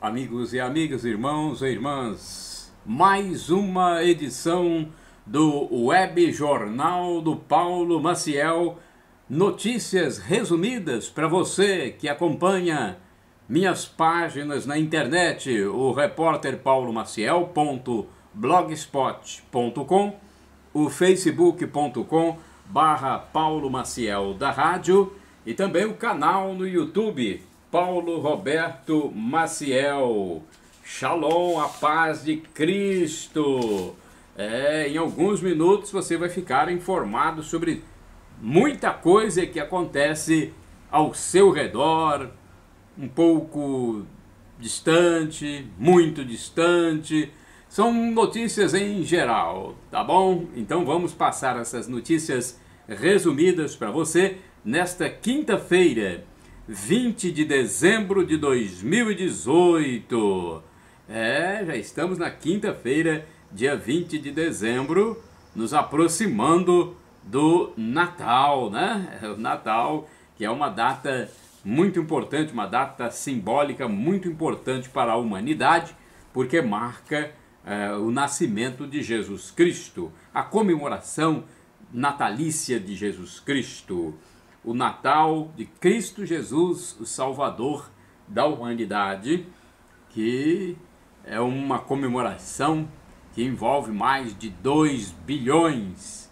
Amigos e amigas, irmãos e irmãs, mais uma edição do Web Jornal do Paulo Maciel, notícias resumidas para você que acompanha minhas páginas na internet, o repórter paulomaciel.blogspot.com, o facebook.com/Paulo Maciel da Rádio e também o canal no YouTube, Paulo Roberto Maciel. Shalom, a paz de Cristo. Em alguns minutos você vai ficar informado sobre muita coisa que acontece ao seu redor, um pouco distante, muito distante. São notícias em geral, tá bom? Então vamos passar essas notícias resumidas para você nesta quinta-feira, 20 de dezembro de 2018. Já estamos na quinta-feira, dia 20 de dezembro, nos aproximando do Natal, né? O Natal, que é uma data muito importante, uma data simbólica muito importante para a humanidade, porque marca o nascimento de Jesus Cristo, a comemoração natalícia de Jesus Cristo. O Natal de Cristo Jesus, o Salvador da humanidade, que é uma comemoração que envolve mais de 2 bilhões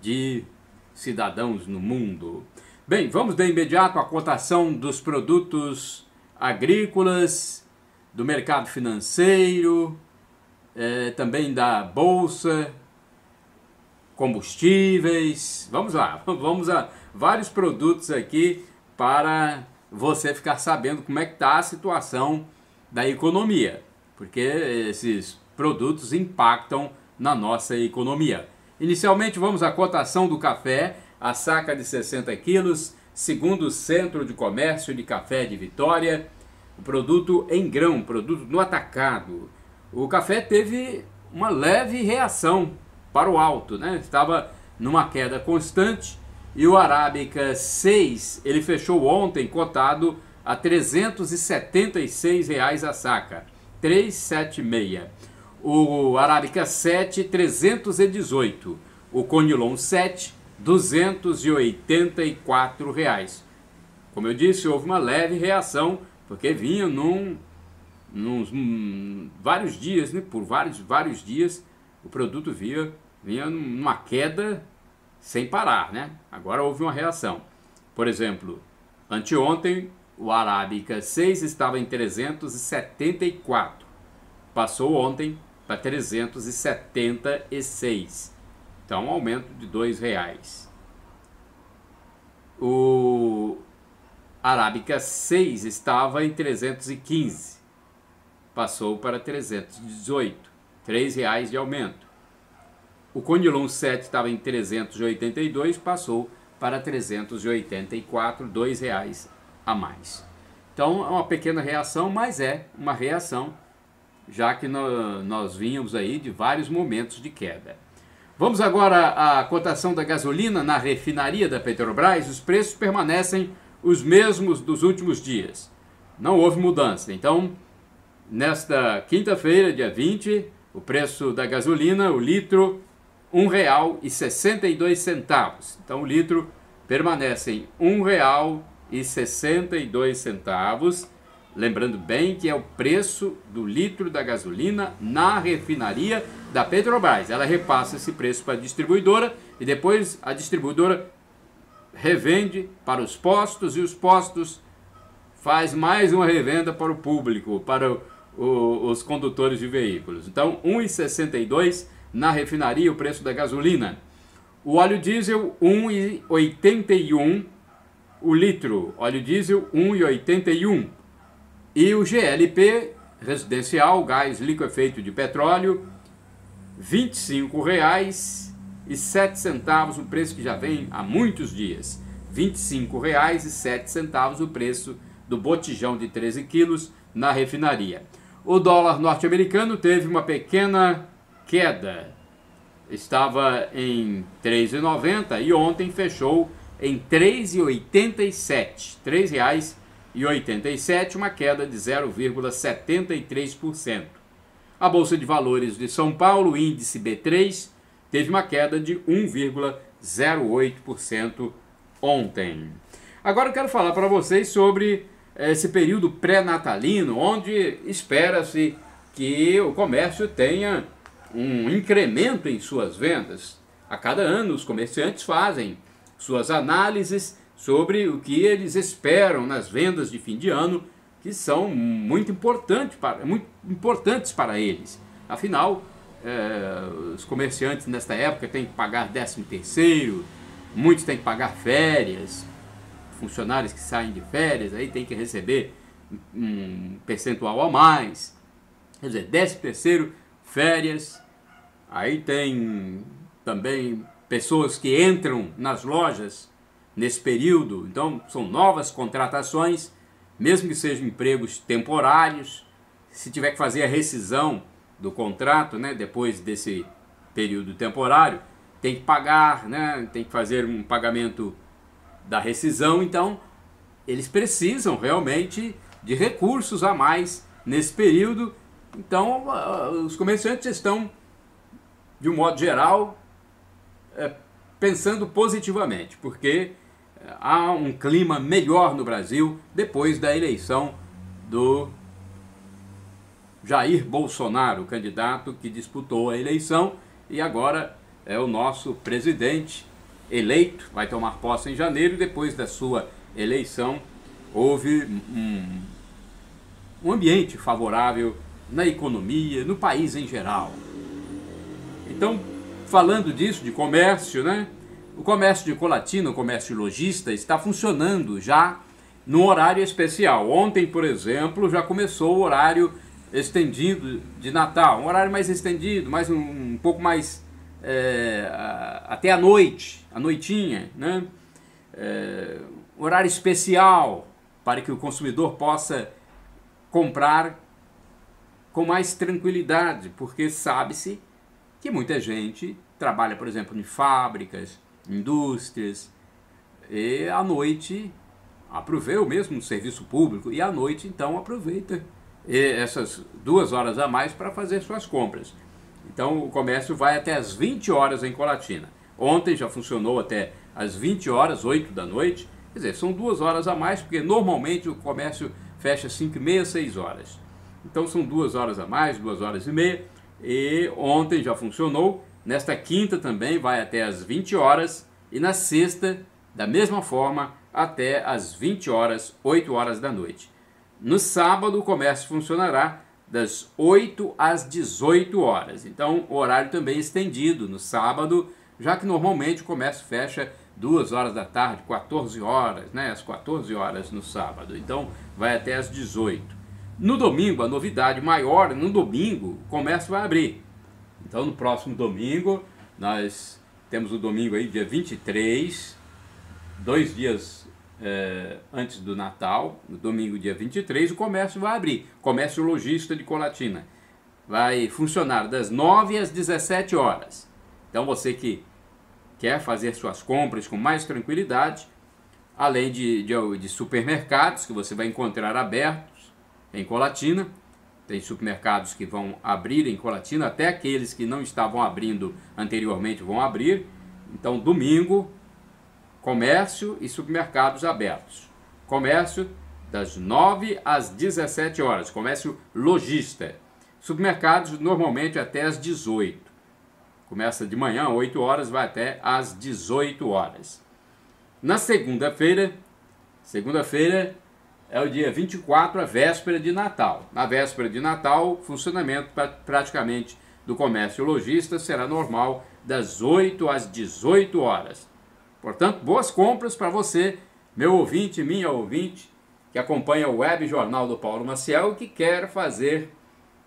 de cidadãos no mundo. Bem, vamos de imediato à cotação dos produtos agrícolas, do mercado financeiro, também da bolsa, combustíveis. Vamos lá, vamos a vários produtos aqui para você ficar sabendo como é que está a situação da economia, porque esses produtos impactam na nossa economia. Inicialmente vamos à cotação do café, a saca de 60 quilos, segundo o Centro de Comércio de Café de Vitória, o produto em grão, produto no atacado. O café teve uma leve reação para o alto, né? Estava numa queda constante. E o Arábica 6, ele fechou ontem cotado a R$ 376 a saca, 376. O Arábica 7, 318. O Conilon 7, R$ 284. Como eu disse, houve uma leve reação, porque vinha vários dias, né? Por vários dias, o produto vinha numa queda sem parar, né? Agora houve uma reação. Por exemplo, anteontem o Arábica 6 estava em 374. Passou ontem para 376. Então um aumento de R$2. O Arábica 6 estava em 315. Passou para 318. R$3 de aumento. O Conilon 7 estava em 382, passou para 384, R$2 a mais. Então é uma pequena reação, mas é uma reação, já que nós vínhamos aí de vários momentos de queda. Vamos agora à cotação da gasolina na refinaria da Petrobras. Os preços permanecem os mesmos dos últimos dias. Não houve mudança. Então, nesta quinta-feira, dia 20, o preço da gasolina, o litro, R$ 1,62. Então o litro permanece em R$ 1,62. Lembrando bem que é o preço do litro da gasolina na refinaria da Petrobras. Ela repassa esse preço para a distribuidora e depois a distribuidora revende para os postos e os postos faz mais uma revenda para o público, para os condutores de veículos. Então R$ 1,62 na refinaria, o preço da gasolina. O óleo diesel, R$ 1,81 o litro. Óleo diesel, R$ 1,81. E o GLP residencial, gás liquefeito de petróleo, R$ 25,07, o preço que já vem há muitos dias. R$ 25,07 o preço do botijão de 13 quilos na refinaria. O dólar norte-americano teve uma pequena queda, estava em 3,90 e ontem fechou em 3,87, R$ 0,87, uma queda de 0,73%. A Bolsa de Valores de São Paulo, o índice B3, teve uma queda de 1,08% ontem. Agora eu quero falar para vocês sobre esse período pré-natalino, onde espera-se que o comércio tenha um incremento em suas vendas. A cada ano os comerciantes fazem suas análises sobre o que eles esperam nas vendas de fim de ano, que são muito importantes para eles. Afinal, os comerciantes nesta época têm que pagar 13º, muitos têm que pagar férias, funcionários que saem de férias aí têm que receber um percentual a mais, quer dizer, 13º, férias, aí tem também pessoas que entram nas lojas nesse período, então são novas contratações, mesmo que sejam empregos temporários. Se tiver que fazer a rescisão do contrato, né, depois desse período temporário, tem que pagar, né, tem que fazer um pagamento da rescisão. Então eles precisam realmente de recursos a mais nesse período. Então os comerciantes estão, de um modo geral, pensando positivamente, porque há um clima melhor no Brasil depois da eleição do Jair Bolsonaro, o candidato que disputou a eleição e agora é o nosso presidente eleito, vai tomar posse em janeiro, e depois da sua eleição houve um ambiente favorável na economia, no país em geral. Então, falando disso, de comércio, né? O comércio de Colatina, o comércio lojista, está funcionando já no horário especial. Ontem, por exemplo, já começou o horário estendido de Natal, um horário mais estendido, mais um pouco mais até a noite, a noitinha, né? Horário especial para que o consumidor possa comprar com mais tranquilidade, porque sabe-se que muita gente trabalha, por exemplo, em fábricas, indústrias, e à noite aproveita, ou mesmo no serviço público, e à noite então aproveita essas 2 horas a mais para fazer suas compras. Então o comércio vai até às 20 horas em Colatina. Ontem já funcionou até às 20 horas, 8 da noite, quer dizer, são 2 horas a mais, porque normalmente o comércio fecha 5h30, 6 horas. Então são 2 horas a mais, 2 horas e meia, e ontem já funcionou. Nesta quinta também vai até às 20 horas e na sexta, da mesma forma, até às 20 horas, 8 horas da noite. No sábado o comércio funcionará das 8 às 18 horas. Então o horário também é estendido no sábado, já que normalmente o comércio fecha 2 horas da tarde, 14 horas, né? Às 14 horas no sábado. Então vai até às 18. No domingo, a novidade maior, no domingo o comércio vai abrir. Então no próximo domingo, nós temos o domingo aí, dia 23, 2 dias antes do Natal, no domingo dia 23, o comércio vai abrir. Comércio lojista de Colatina. Vai funcionar das 9 às 17 horas. Então você que quer fazer suas compras com mais tranquilidade, além de supermercados que você vai encontrar abertos em Colatina. Tem supermercados que vão abrir em Colatina, até aqueles que não estavam abrindo anteriormente vão abrir. Então, domingo, comércio e supermercados abertos. Comércio das 9 às 17 horas, comércio lojista. Supermercados normalmente até às 18. Começa de manhã, 8 horas, vai até às 18 horas. Na segunda-feira é o dia 24, a véspera de Natal. Na véspera de Natal, o funcionamento praticamente do comércio lojista será normal das 8 às 18 horas. Portanto, boas compras para você, meu ouvinte, minha ouvinte, que acompanha o Web Jornal do Paulo Maciel e que quer fazer,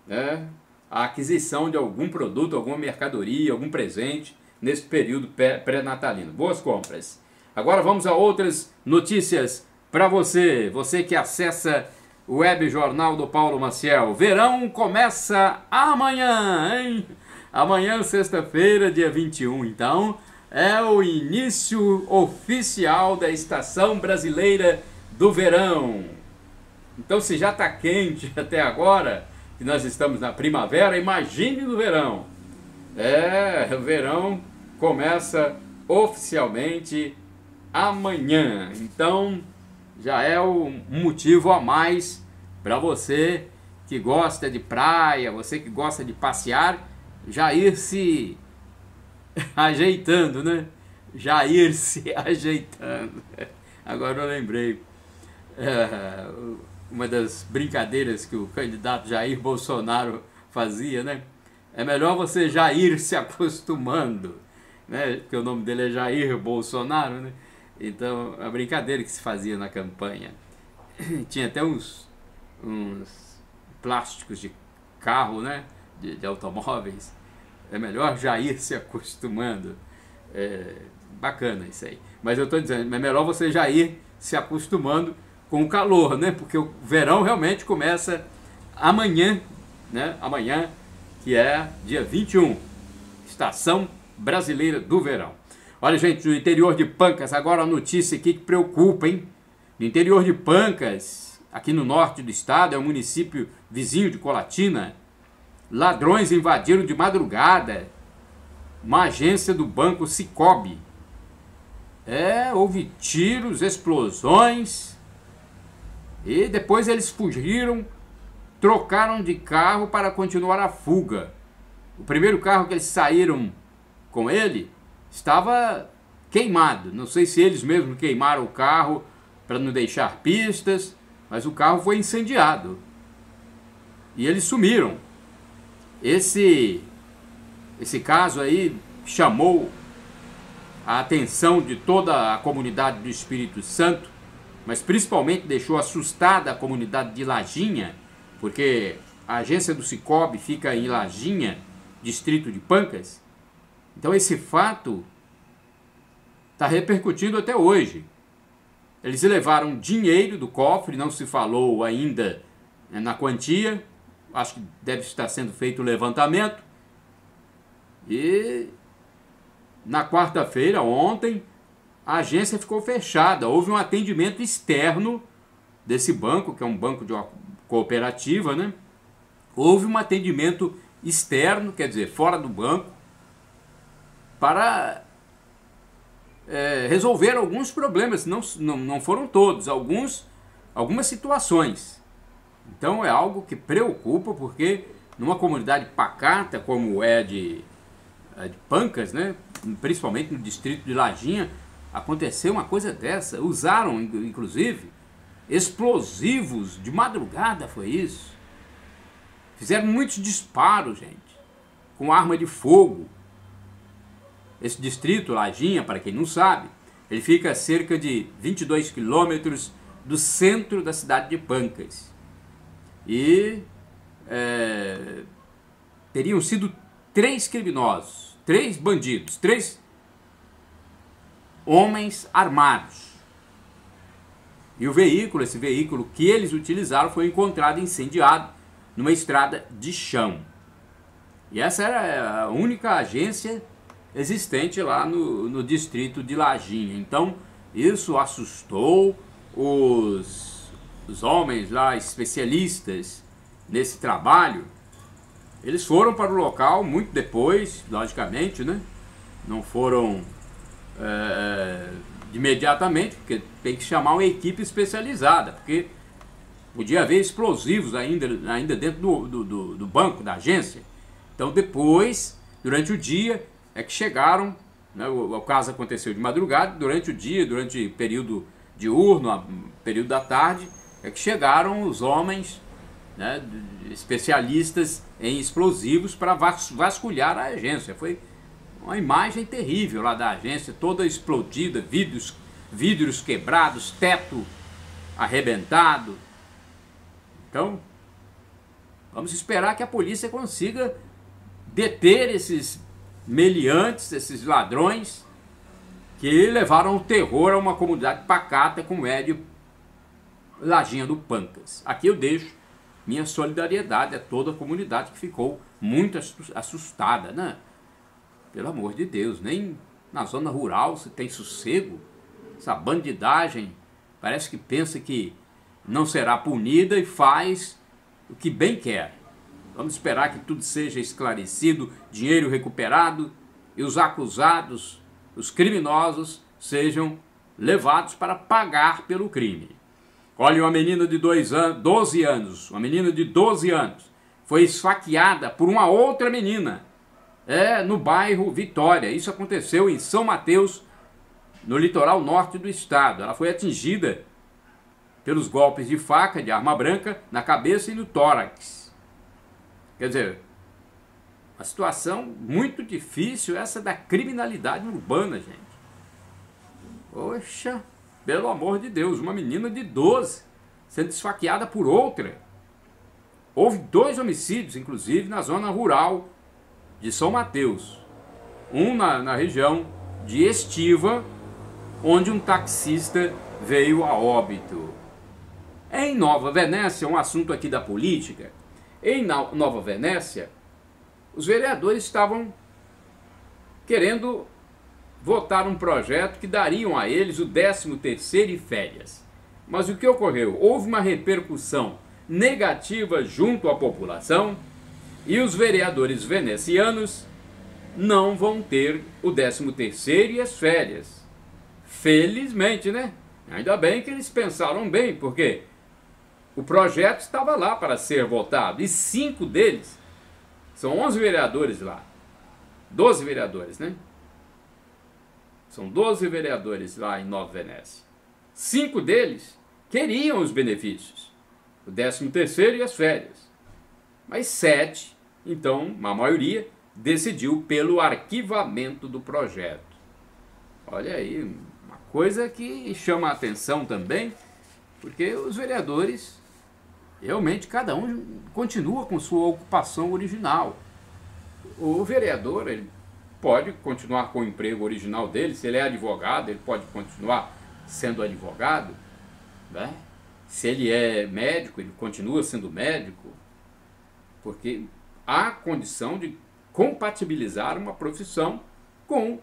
né, a aquisição de algum produto, alguma mercadoria, algum presente nesse período pré-natalino. Boas compras. Agora vamos a outras notícias para você, você que acessa o Web Jornal do Paulo Maciel. Verão começa amanhã, hein? Amanhã, sexta-feira, dia 21, então, é o início oficial da Estação Brasileira do Verão. Então, se já está quente até agora, que nós estamos na primavera, imagine no verão. O verão começa oficialmente amanhã. Então, já é um motivo a mais para você que gosta de praia, você que gosta de passear, já ir se ajeitando, né? Já ir se ajeitando. Agora eu lembrei. Uma das brincadeiras que o candidato Jair Bolsonaro fazia, né? É melhor você já ir se acostumando, né? Porque o nome dele é Jair Bolsonaro, né? Então, a brincadeira que se fazia na campanha. Tinha até uns plásticos de carro, né? De automóveis. É melhor já ir se acostumando. Bacana isso aí. Mas eu estou dizendo, é melhor você já ir se acostumando com o calor, né? Porque o verão realmente começa amanhã, né? Amanhã, que é dia 21, Estação Brasileira do Verão. Olha, gente, no interior de Pancas, agora a notícia aqui que preocupa, hein? No interior de Pancas, aqui no norte do estado, é um município vizinho de Colatina, ladrões invadiram de madrugada uma agência do Banco Sicoob. Houve tiros, explosões, e depois eles fugiram, trocaram de carro para continuar a fuga. O primeiro carro que eles saíram com ele estava queimado. Não sei se eles mesmos queimaram o carro para não deixar pistas, mas o carro foi incendiado. E eles sumiram. Esse caso aí chamou a atenção de toda a comunidade do Espírito Santo, mas principalmente deixou assustada a comunidade de Lajinha, porque a agência do Sicoob fica em Lajinha, distrito de Pancas. Então esse fato está repercutindo até hoje. Eles levaram dinheiro do cofre, não se falou ainda na quantia, acho que deve estar sendo feito o levantamento. E na quarta-feira, ontem, a agência ficou fechada. Houve um atendimento externo desse banco, que é um banco de cooperativa, né? Houve um atendimento externo, quer dizer, fora do banco, para resolver alguns problemas. Não foram todos, algumas situações. Então é algo que preocupa, porque numa comunidade pacata como é de Pancas, né? Principalmente no distrito de Lajinha, aconteceu uma coisa dessa. Usaram, inclusive, explosivos de madrugada, foi isso. Fizeram muitos disparos, gente, com arma de fogo. Esse distrito, Lajinha, para quem não sabe, ele fica a cerca de 22 quilômetros do centro da cidade de Pancas. E teriam sido 3 criminosos, 3 bandidos, 3 homens armados. E esse veículo que eles utilizaram foi encontrado incendiado numa estrada de chão. E essa era a única agência existente lá no distrito de Lajinha. Então isso assustou os homens lá, especialistas nesse trabalho. Eles foram para o local muito depois, logicamente, né? Não foram imediatamente, porque tem que chamar uma equipe especializada, porque podia haver explosivos ainda dentro do banco, da agência. Então depois, durante o dia, é que chegaram, né? O caso aconteceu de madrugada, durante o dia, durante o período diurno, período da tarde, é que chegaram os homens, né, especialistas em explosivos para vasculhar a agência. Foi uma imagem terrível lá da agência, toda explodida, vidros quebrados, teto arrebentado. Então, vamos esperar que a polícia consiga deter esses meliantes, esses ladrões que levaram o terror a uma comunidade pacata como é de Lajinha do Pancas. Aqui eu deixo minha solidariedade a toda a comunidade que ficou muito assustada, né? Pelo amor de Deus, nem na zona rural se tem sossego. Essa bandidagem parece que pensa que não será punida e faz o que bem quer. Vamos esperar que tudo seja esclarecido, dinheiro recuperado e os acusados, os criminosos, sejam levados para pagar pelo crime. Olha, uma menina de 12 anos, uma menina de 12 anos, foi esfaqueada por uma outra menina, no bairro Vitória. Isso aconteceu em São Mateus, no litoral norte do estado. Ela foi atingida pelos golpes de faca, de arma branca, na cabeça e no tórax. Quer dizer, uma situação muito difícil essa da criminalidade urbana, gente. Poxa, pelo amor de Deus, uma menina de 12 sendo esfaqueada por outra. Houve 2 homicídios, inclusive, na zona rural de São Mateus. Um na região de Estiva, onde um taxista veio a óbito. Em Nova Venécia, um assunto aqui da política, em Nova Venécia, os vereadores estavam querendo votar um projeto que dariam a eles o 13º e férias. Mas o que ocorreu? Houve uma repercussão negativa junto à população e os vereadores venezianos não vão ter o 13º e as férias. Felizmente, né? Ainda bem que eles pensaram bem, porque o projeto estava lá para ser votado e 5 deles, são 11 vereadores lá, 12 vereadores, né? São 12 vereadores lá em Nova Venécia. 5 deles queriam os benefícios, o 13º e as férias. Mas 7, então, a maioria, decidiu pelo arquivamento do projeto. Olha aí, uma coisa que chama a atenção também, porque os vereadores, realmente, cada um continua com sua ocupação original. O vereador, ele pode continuar com o emprego original dele, se ele é advogado, ele pode continuar sendo advogado, né? Se ele é médico, ele continua sendo médico, porque há condição de compatibilizar uma profissão com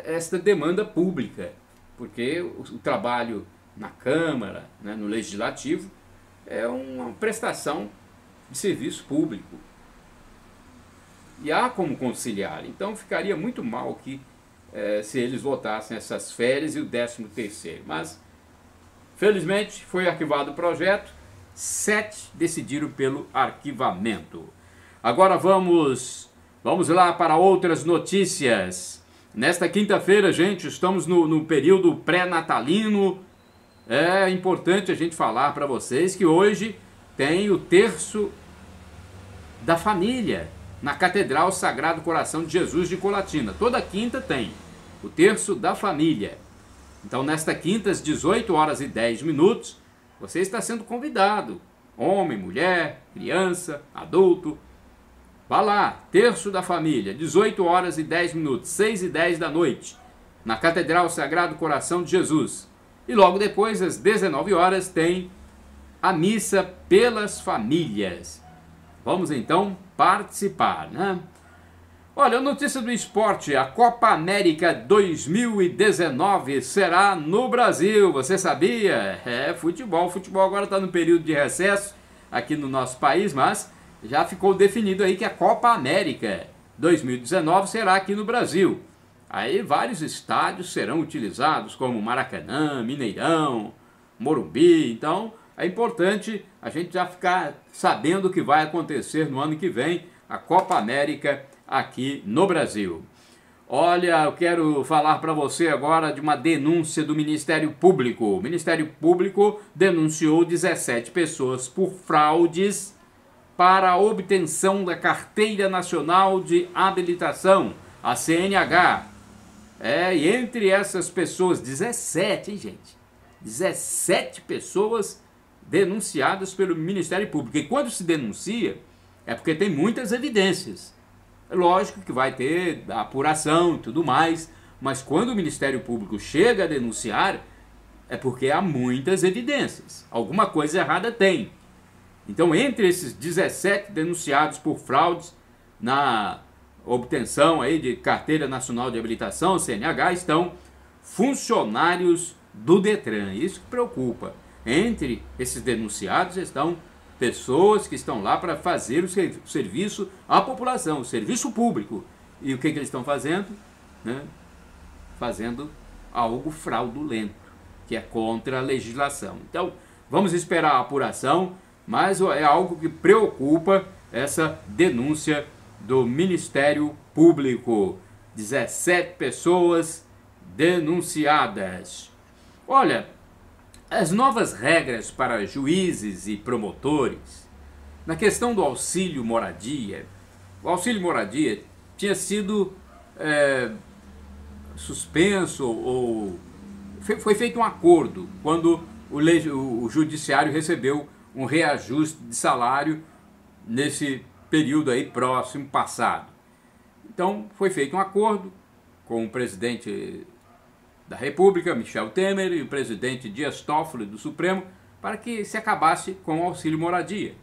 esta demanda pública, porque o trabalho na Câmara, né, no Legislativo, é uma prestação de serviço público. E há como conciliar. Então ficaria muito mal que se eles votassem essas férias e o 13º. Mas, felizmente, foi arquivado o projeto. 7 decidiram pelo arquivamento. Agora vamos lá para outras notícias. Nesta quinta-feira, gente, estamos no período pré-natalino. É importante a gente falar para vocês que hoje tem o Terço da Família na Catedral Sagrado Coração de Jesus de Colatina. Toda quinta tem o Terço da Família. Então, nesta quinta, às 18h10, você está sendo convidado. Homem, mulher, criança, adulto. Vá lá, Terço da Família, 18h10, 6h10 da noite, na Catedral Sagrado Coração de Jesus. E logo depois, às 19h, tem a Missa pelas Famílias. Vamos então participar, né? Olha, notícia do esporte, a Copa América 2019 será no Brasil, você sabia? Futebol agora está no período de recesso aqui no nosso país, mas já ficou definido aí que a Copa América 2019 será aqui no Brasil. Aí vários estádios serão utilizados, como Maracanã, Mineirão, Morumbi. Então é importante a gente já ficar sabendo o que vai acontecer no ano que vem, a Copa América aqui no Brasil. Olha, eu quero falar para você agora de uma denúncia do Ministério Público. O Ministério Público denunciou 17 pessoas por fraudes para a obtenção da Carteira Nacional de Habilitação, a CNH. E entre essas pessoas, 17, hein, gente? 17 pessoas denunciadas pelo Ministério Público. E quando se denuncia, é porque tem muitas evidências. É lógico que vai ter apuração e tudo mais, mas quando o Ministério Público chega a denunciar, é porque há muitas evidências. Alguma coisa errada tem. Então, entre esses 17 denunciados por fraudes na obtenção aí de Carteira Nacional de Habilitação, CNH, estão funcionários do Detran. Isso que preocupa. entre esses denunciados estão pessoas que estão lá para fazer o serviço à população, o serviço público. E o que eles estão fazendo? Né? Fazendo algo fraudulento, que é contra a legislação. Então, vamos esperar a apuração, mas é algo que preocupa essa denúncia do Ministério Público. 17 pessoas denunciadas. Olha, as novas regras para juízes e promotores, na questão do auxílio moradia, o auxílio moradia tinha sido suspenso ou foi feito um acordo quando o judiciário recebeu um reajuste de salário nesse período aí próximo passado. Então foi feito um acordo com o presidente da República, Michel Temer, e o presidente Dias Toffoli do Supremo, para que se acabasse com o auxílio moradia.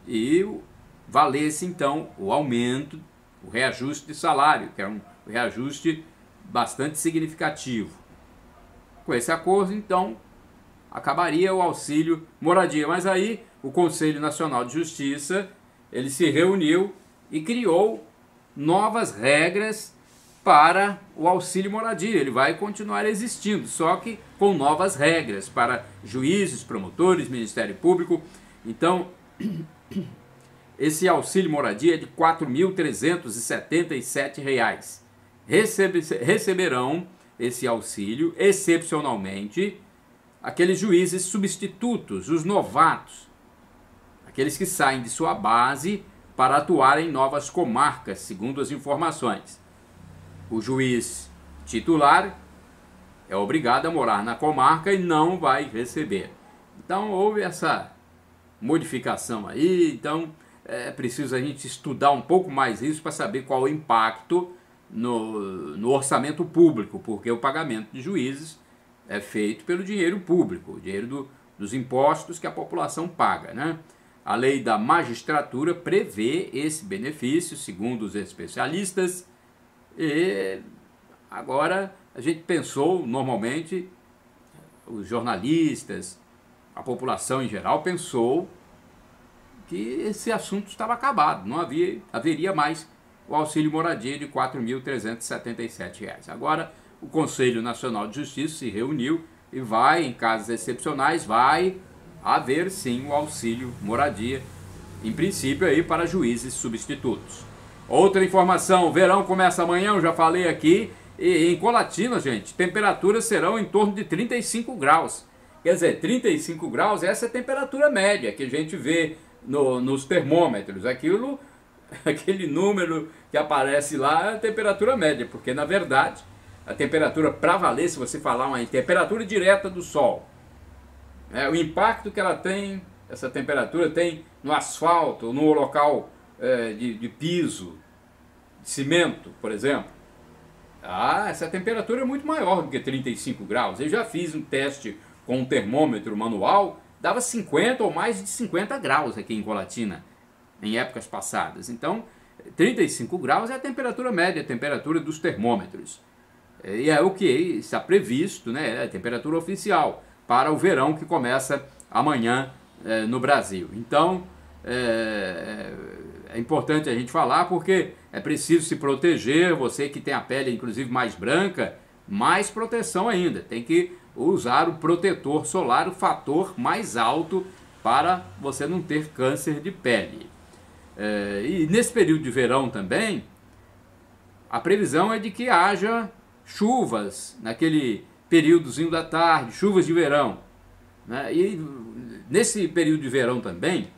E valesse então o aumento, o reajuste de salário, que é um reajuste bastante significativo. Com esse acordo, então, acabaria o auxílio moradia. Mas aí o Conselho Nacional de Justiça, ele se reuniu e criou novas regras para o auxílio moradia. Ele vai continuar existindo, só que com novas regras para juízes, promotores, Ministério Público. Então, esse auxílio moradia é de R$ 4.377. Receberão esse auxílio, excepcionalmente, aqueles juízes substitutos, os novatos, aqueles que saem de sua base para atuar em novas comarcas, segundo as informações. O juiz titular é obrigado a morar na comarca e não vai receber. Então houve essa modificação aí, então é preciso a gente estudar um pouco mais isso para saber qual o impacto no orçamento público, porque o pagamento de juízes é feito pelo dinheiro público, o dinheiro dos impostos que a população paga, né? A lei da magistratura prevê esse benefício, segundo os especialistas, e agora a gente pensou, normalmente, os jornalistas, a população em geral pensou que esse assunto estava acabado, não haveria mais o auxílio moradia de R$ 4.377. Agora, o Conselho Nacional de Justiça se reuniu e vai, em casos excepcionais, vai haver sim o auxílio moradia, em princípio aí para juízes substitutos. Outra informação, o verão começa amanhã, eu já falei aqui, e em Colatina, gente, temperaturas serão em torno de 35 graus. Quer dizer, 35 graus, essa é a temperatura média que a gente vê nos termômetros. Aquele número que aparece lá é a temperatura média, porque na verdade a temperatura para valer, se você falar uma temperatura direta do sol, o impacto que ela tem, essa temperatura tem no asfalto, no local de piso, de cimento, por exemplo. Essa temperatura é muito maior do que 35 graus. Eu já fiz um teste com um termômetro manual, dava 50 ou mais de 50 graus aqui em Colatina, em épocas passadas. Então, 35 graus é a temperatura média, a temperatura dos termômetros. E é o que está previsto, né, a temperatura oficial para o verão que começa amanhã no Brasil. Então, é importante a gente falar porque é preciso se proteger. Você que tem a pele inclusive mais branca, mais proteção ainda. Tem que usar o protetor solar, o fator mais alto, para você não ter câncer de pele. E nesse período de verão também, a previsão é de que haja chuvas naquele períodozinho da tarde, chuvas de verão, né? E nesse período de verão também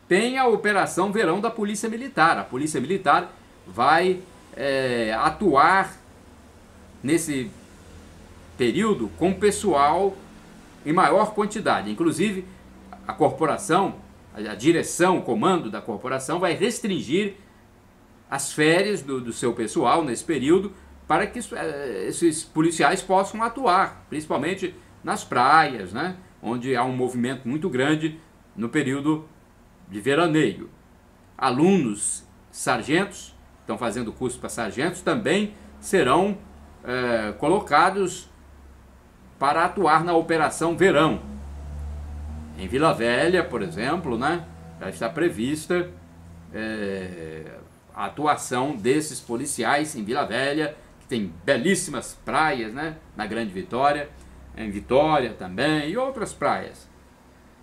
tem a Operação Verão da Polícia Militar. A Polícia Militar vai atuar nesse período com pessoal em maior quantidade. Inclusive, a corporação, a direção, o comando da corporação vai restringir as férias do seu pessoal nesse período para que esses policiais possam atuar, principalmente nas praias, né, onde há um movimento muito grande no período de veraneio. Alunos sargentos, estão fazendo curso para sargentos, também serão colocados para atuar na Operação Verão. Em Vila Velha, por exemplo, né, já está prevista a atuação desses policiais em Vila Velha, que tem belíssimas praias, né, na Grande Vitória, em Vitória também, e outras praias.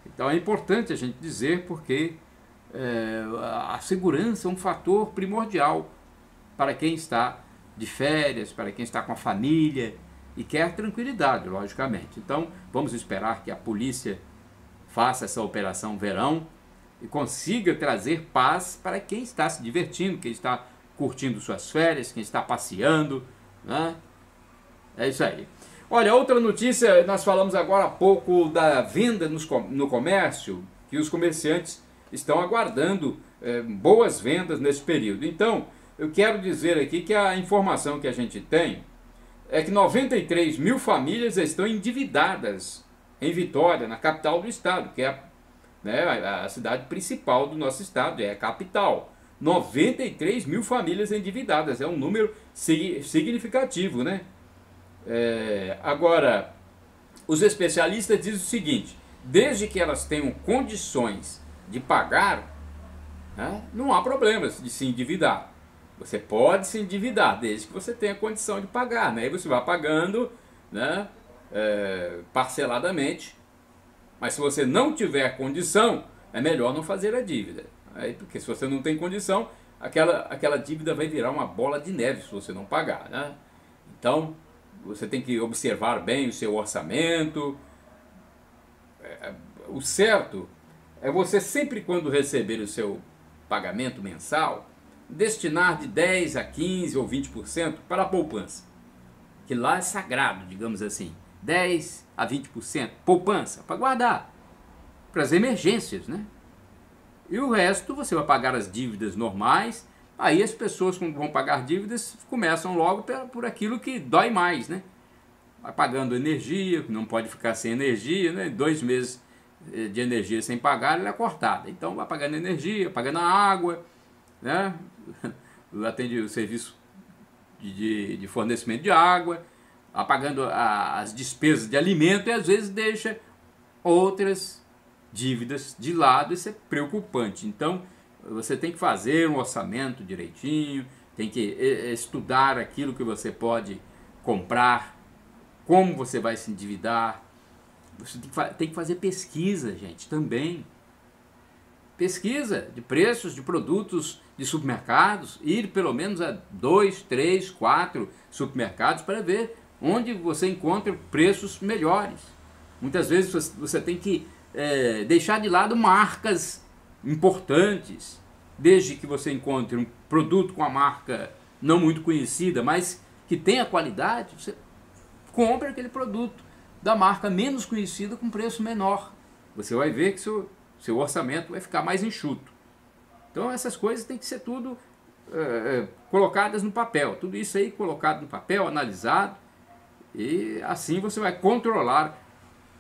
Então é importante a gente dizer, porque a segurança é um fator primordial para quem está de férias, para quem está com a família e quer tranquilidade, logicamente. Então vamos esperar que a polícia faça essa Operação Verão e consiga trazer paz para quem está se divertindo, quem está curtindo suas férias, quem está passeando, né? É isso aí. Olha, outra notícia, nós falamos agora há pouco da venda no comércio, que os comerciantes estão aguardando boas vendas nesse período. Então, eu quero dizer aqui que a informação que a gente tem é que 93 mil famílias estão endividadas em Vitória, na capital do estado, que é a cidade principal do nosso estado, é a capital. 93 mil famílias endividadas, é um número significativo, né? Agora, os especialistas dizem o seguinte: desde que elas tenham condições de pagar, né, não há problema de se endividar. Você pode se endividar desde que você tenha condição de pagar, né? Aí você vai pagando, né, parceladamente. Mas se você não tiver condição, é melhor não fazer a dívida. Aí, porque se você não tem condição, aquela dívida vai virar uma bola de neve se você não pagar, né? Então, você tem que observar bem o seu orçamento. O certo é você, sempre quando receber o seu pagamento mensal, destinar de 10% a 15% ou 20% para a poupança. Que lá é sagrado, digamos assim. 10% a 20%, poupança, para guardar, para as emergências, né? E o resto você vai pagar as dívidas normais. Aí as pessoas, quando vão pagar dívidas, começam logo por aquilo que dói mais, né? Vai pagando energia, não pode ficar sem energia, né? 2 meses de energia sem pagar, ela é cortada. Então vai pagando energia, pagando a água, né? Atende o serviço de fornecimento de água, apagando as despesas de alimento, e às vezes deixa outras dívidas de lado. Isso é preocupante. Então você tem que fazer um orçamento direitinho, tem que estudar aquilo que você pode comprar, como você vai se endividar. Você tem que fazer pesquisa, gente, também. Pesquisa de preços de produtos de supermercados, ir pelo menos a 2, 3, 4 supermercados para ver onde você encontra preços melhores. Muitas vezes você tem que deixar de lado marcas importantes, desde que você encontre um produto com a marca não muito conhecida, mas que tenha qualidade. Você compra aquele produto da marca menos conhecida com preço menor. Você vai ver que seu orçamento vai ficar mais enxuto. Então essas coisas têm que ser tudo colocadas no papel. Tudo isso aí colocado no papel, analisado, e assim você vai controlar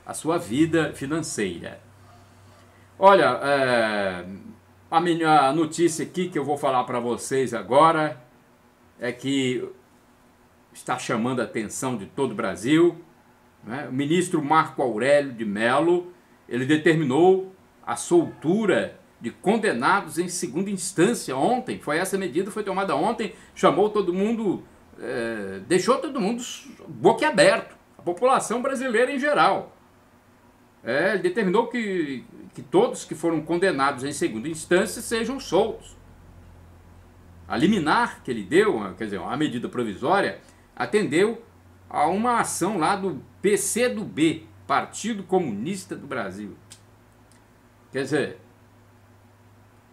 a sua vida financeira. Olha, a minha notícia aqui que eu vou falar para vocês agora é que está chamando a atenção de todo o Brasil, né? O ministro Marco Aurélio de Mello, ele determinou a soltura de condenados em segunda instância ontem. Foi essa medida, foi tomada ontem, chamou todo mundo, deixou todo mundo boquiaberto, a população brasileira em geral. Ele determinou que todos que foram condenados em segunda instância sejam soltos. A liminar que ele deu, quer dizer, a medida provisória, atendeu a uma ação lá do PCdoB, Partido Comunista do Brasil. Quer dizer,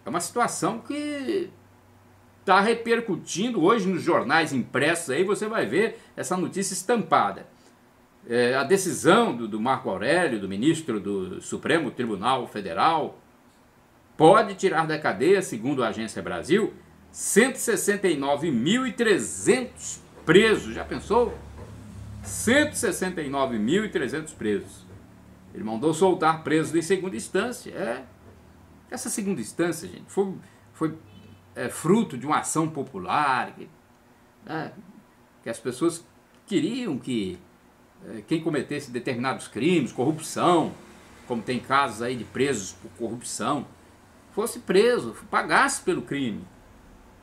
é uma situação que está repercutindo hoje nos jornais impressos. Aí você vai ver essa notícia estampada. A decisão do Marco Aurélio, do ministro do Supremo Tribunal Federal, pode tirar da cadeia, segundo a Agência Brasil, 169.300 presos. Já pensou? 169.300 presos. Ele mandou soltar presos em segunda instância. Essa segunda instância, gente, foi fruto de uma ação popular, que as pessoas queriam que quem cometesse determinados crimes, corrupção, como tem casos aí de presos por corrupção, fosse preso, pagasse pelo crime.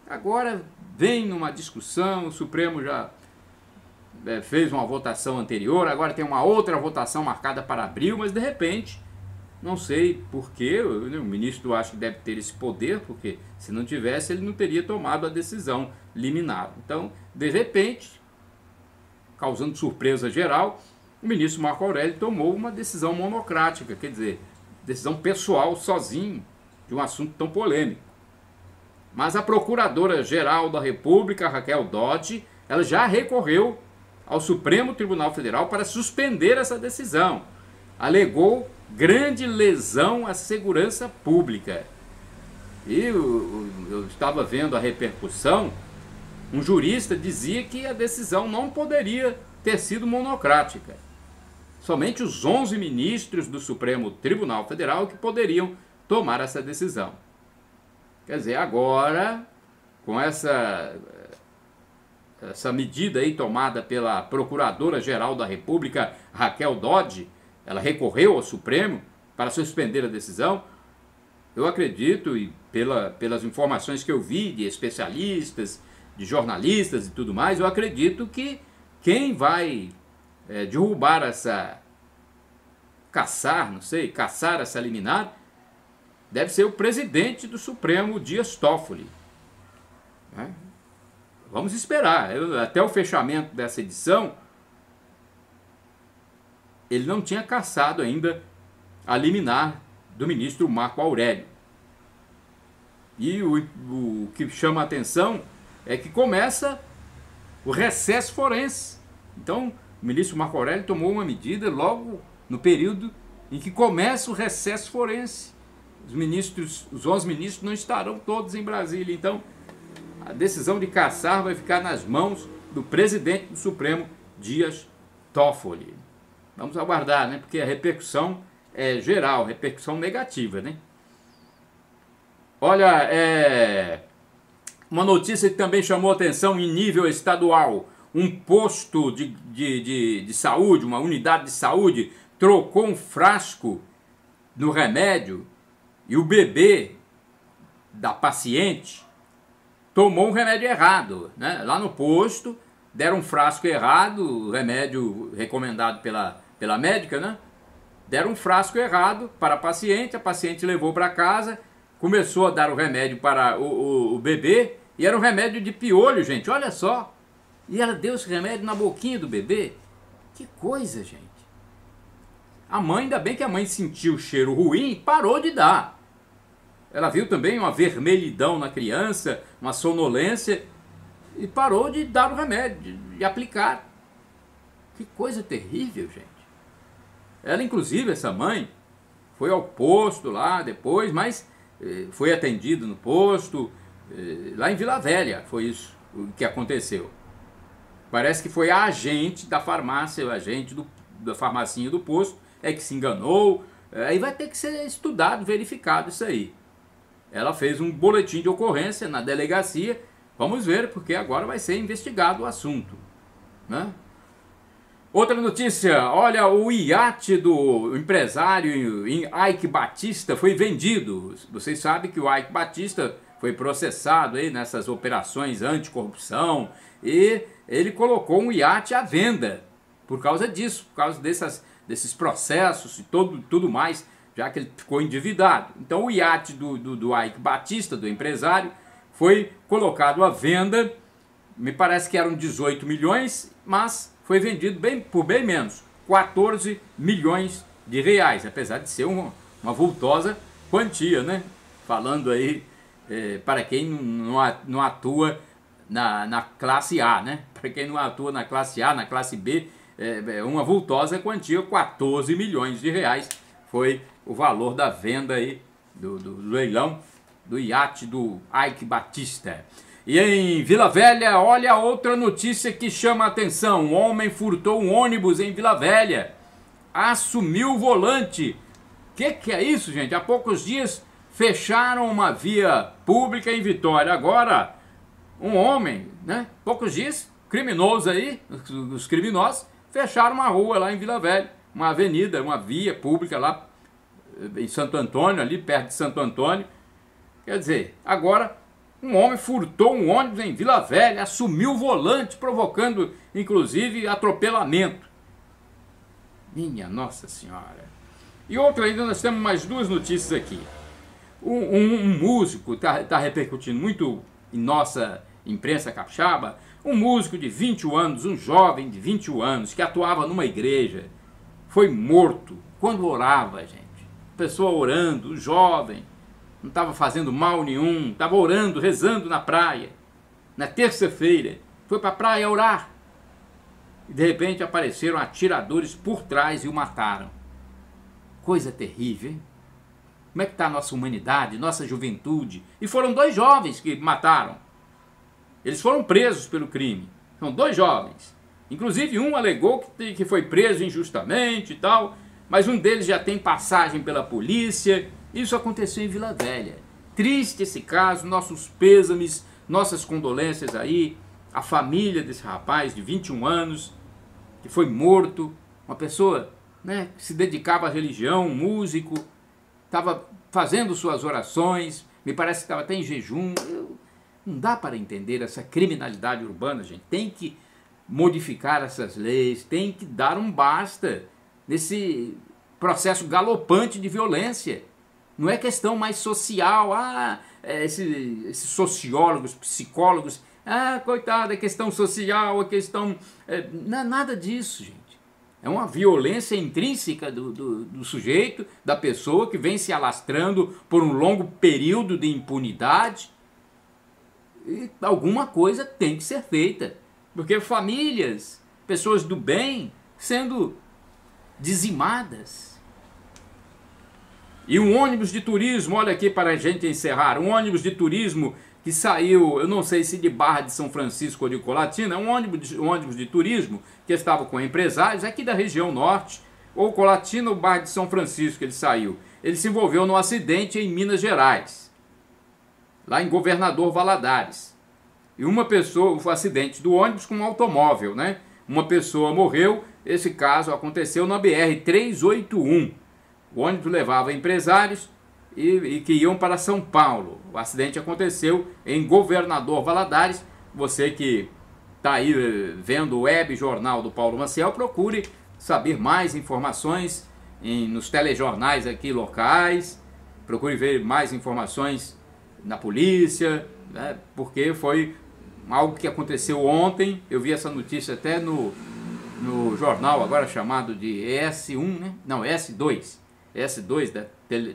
Agora vem numa discussão, o Supremo já fez uma votação anterior, agora tem uma outra votação marcada para abril, mas de repente, não sei porquê, o ministro acho que deve ter esse poder, porque se não tivesse ele não teria tomado a decisão liminar. Então, de repente, causando surpresa geral, o ministro Marco Aurélio tomou uma decisão monocrática, quer dizer, decisão pessoal, sozinho, de um assunto tão polêmico. Mas a Procuradora-Geral da República, Raquel Dodge, ela já recorreu ao Supremo Tribunal Federal para suspender essa decisão. Alegou grande lesão à segurança pública. E eu estava vendo a repercussão, um jurista dizia que a decisão não poderia ter sido monocrática. Somente os 11 ministros do Supremo Tribunal Federal que poderiam tomar essa decisão. Quer dizer, agora, com essa medida aí tomada pela Procuradora-Geral da República, Raquel Dodge, ela recorreu ao Supremo para suspender a decisão. Eu acredito, e pelas informações que eu vi de especialistas, de jornalistas e tudo mais, eu acredito que quem vai derrubar caçar essa liminar, deve ser o presidente do Supremo, Dias Toffoli. Vamos esperar. Até o fechamento dessa edição, ele não tinha cassado ainda a liminar do ministro Marco Aurélio. E o que chama a atenção é que começa o recesso forense. Então, o ministro Marco Aurélio tomou uma medida logo no período em que começa o recesso forense. Os 11 ministros não estarão todos em Brasília. Então, a decisão de cassar vai ficar nas mãos do presidente do Supremo, Dias Toffoli. Vamos aguardar, né? Porque a repercussão é geral, repercussão negativa, né? Olha, uma notícia que também chamou atenção em nível estadual. Um posto de saúde, uma unidade de saúde, trocou um frasco no remédio e o bebê da paciente tomou um remédio errado, né? Lá no posto, deram um frasco errado, o remédio recomendado pela médica, né? Deram um frasco errado para a paciente levou para casa, começou a dar o remédio para o bebê, e era um remédio de piolho, gente, olha só. E ela deu esse remédio na boquinha do bebê. Que coisa, gente. A mãe, ainda bem que a mãe sentiu o cheiro ruim e parou de dar. Ela viu também uma vermelhidão na criança, uma sonolência, e parou de dar o remédio, de aplicar. Que coisa terrível, gente. Ela, inclusive, essa mãe, foi ao posto lá depois, mas foi atendida no posto, lá em Vila Velha, foi isso o que aconteceu. Parece que foi a agente da farmácia, o agente da farmacinha do posto, que se enganou. Aí vai ter que ser estudado, verificado isso aí. Ela fez um boletim de ocorrência na delegacia. Vamos ver, porque agora vai ser investigado o assunto, né? Outra notícia, olha, o iate do empresário Eike Batista foi vendido. Vocês sabem que o Eike Batista foi processado aí nessas operações anticorrupção e ele colocou um iate à venda por causa disso, por causa desses processos e tudo mais, já que ele ficou endividado. Então o iate do Eike Batista, do empresário, foi colocado à venda, me parece que eram 18 milhões, mas foi vendido por bem menos, 14 milhões de reais, apesar de ser uma vultosa quantia, né? Falando aí para quem não atua na classe A, né? Para quem não atua na classe A, na classe B, uma vultosa quantia, 14 milhões de reais foi o valor da venda aí, do leilão do iate do Eike Batista. E em Vila Velha, olha outra notícia que chama a atenção. Um homem furtou um ônibus em Vila Velha, assumiu o volante. Que é isso, gente? Há poucos dias fecharam uma via pública em Vitória. Agora, um homem, né? Poucos dias, criminoso aí, os criminosos, fecharam uma rua lá em Vila Velha, uma avenida, uma via pública lá em Santo Antônio, ali perto de Santo Antônio. Quer dizer, agora um homem furtou um ônibus em Vila Velha, assumiu o volante, provocando inclusive atropelamento. Minha Nossa Senhora. E outra ainda, nós temos mais duas notícias aqui. Um músico, está repercutindo muito em nossa imprensa capixaba, um músico de 21 anos, um jovem de 21 anos, que atuava numa igreja, foi morto quando orava, gente. Pessoa orando, jovem, não estava fazendo mal nenhum, estava orando, rezando na praia. Na terça-feira, foi para a praia orar. E de repente apareceram atiradores por trás e o mataram. Coisa terrível, hein? Como é que está a nossa humanidade, nossa juventude? E foram 2 jovens que mataram. Eles foram presos pelo crime. São 2 jovens. Inclusive um alegou que foi preso injustamente e tal, mas um deles já tem passagem pela polícia. Isso aconteceu em Vila Velha. Triste esse caso, nossos pêsames, nossas condolências aí, a família desse rapaz de 21 anos, que foi morto, uma pessoa, né, que se dedicava à religião, um músico, estava fazendo suas orações, me parece que estava até em jejum. Não dá para entender essa criminalidade urbana, gente. Tem que modificar essas leis, tem que dar um basta nesse processo galopante de violência. Não é questão mais social, esses sociólogos, psicólogos, coitado, é questão social, é questão... não é nada disso, gente. É uma violência intrínseca do sujeito, da pessoa, que vem se alastrando por um longo período de impunidade. E alguma coisa tem que ser feita, porque famílias, pessoas do bem, sendo dizimadas. E um ônibus de turismo, olha aqui para a gente encerrar, um ônibus de turismo que saiu, eu não sei se de Barra de São Francisco ou de Colatina, um ônibus de turismo que estava com empresários aqui da região norte, ou Colatina ou Barra de São Francisco ele saiu. Ele se envolveu num acidente em Minas Gerais, lá em Governador Valadares. E uma pessoa, o acidente do ônibus com um automóvel, né? Uma pessoa morreu, esse caso aconteceu na BR-381. O ônibus levava empresários e que iam para São Paulo. O acidente aconteceu em Governador Valadares. Você que está aí vendo o web jornal do Paulo Maciel, procure saber mais informações nos telejornais aqui locais. Procure ver mais informações na polícia, né, porque foi algo que aconteceu ontem. Eu vi essa notícia até no jornal agora chamado de S1, né? Não, S2 da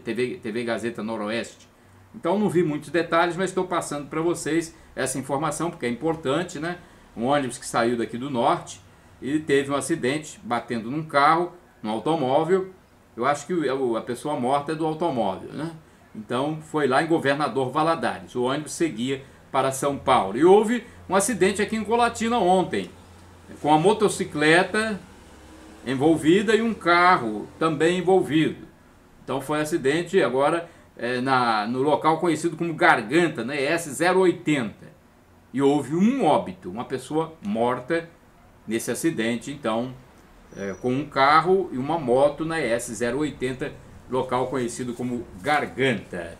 TV Gazeta Noroeste. Então não vi muitos detalhes, mas estou passando para vocês essa informação, porque é importante, né? Um ônibus que saiu daqui do norte e teve um acidente batendo num carro, num automóvel. Eu acho que a pessoa morta é do automóvel, né? Então foi lá em Governador Valadares. O ônibus seguia para São Paulo. E houve um acidente aqui em Colatina ontem, com a motocicleta envolvida e um carro também envolvido. Então foi um acidente agora no local conhecido como Garganta, né, S080. E houve um óbito, uma pessoa morta nesse acidente, então, com um carro e uma moto na S080, local conhecido como Garganta.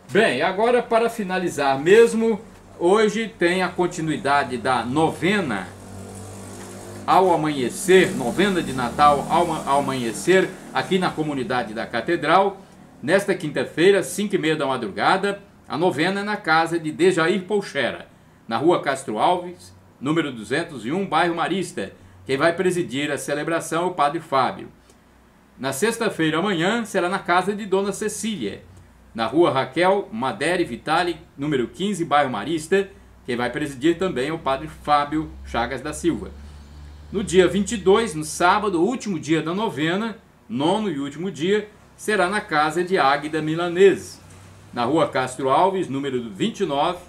Bem, agora para finalizar mesmo, hoje tem a continuidade da novena ao amanhecer, novena de Natal ao amanhecer, aqui na comunidade da Catedral. Nesta quinta-feira, 5h30 da madrugada, a novena é na casa de Dejair Polchera, na rua Castro Alves, número 201, bairro Marista. Quem vai presidir a celebração é o Padre Fábio. Na sexta-feira, amanhã, será na casa de Dona Cecília, na rua Raquel Madere Vitali, número 15, bairro Marista. Quem vai presidir também é o Padre Fábio Chagas da Silva. No dia 22, no sábado, o último dia da novena, nono e último dia, será na casa de Águida Milanese, na rua Castro Alves, número 29,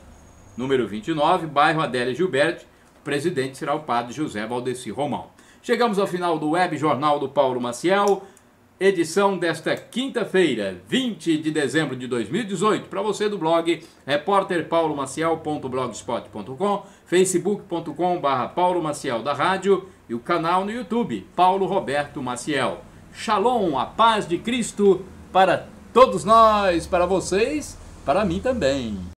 bairro Adélia Gilberto. O presidente será o Padre José Valdeci Romão. Chegamos ao final do web jornal do Paulo Maciel, edição desta quinta-feira, 20 de dezembro de 2018, para você do blog repórterpaulomaciel.blogspot.com, facebook.com/Paulo Maciel da Rádio e o canal no YouTube, Paulo Roberto Maciel. Shalom, a paz de Cristo para todos nós, para vocês, para mim também.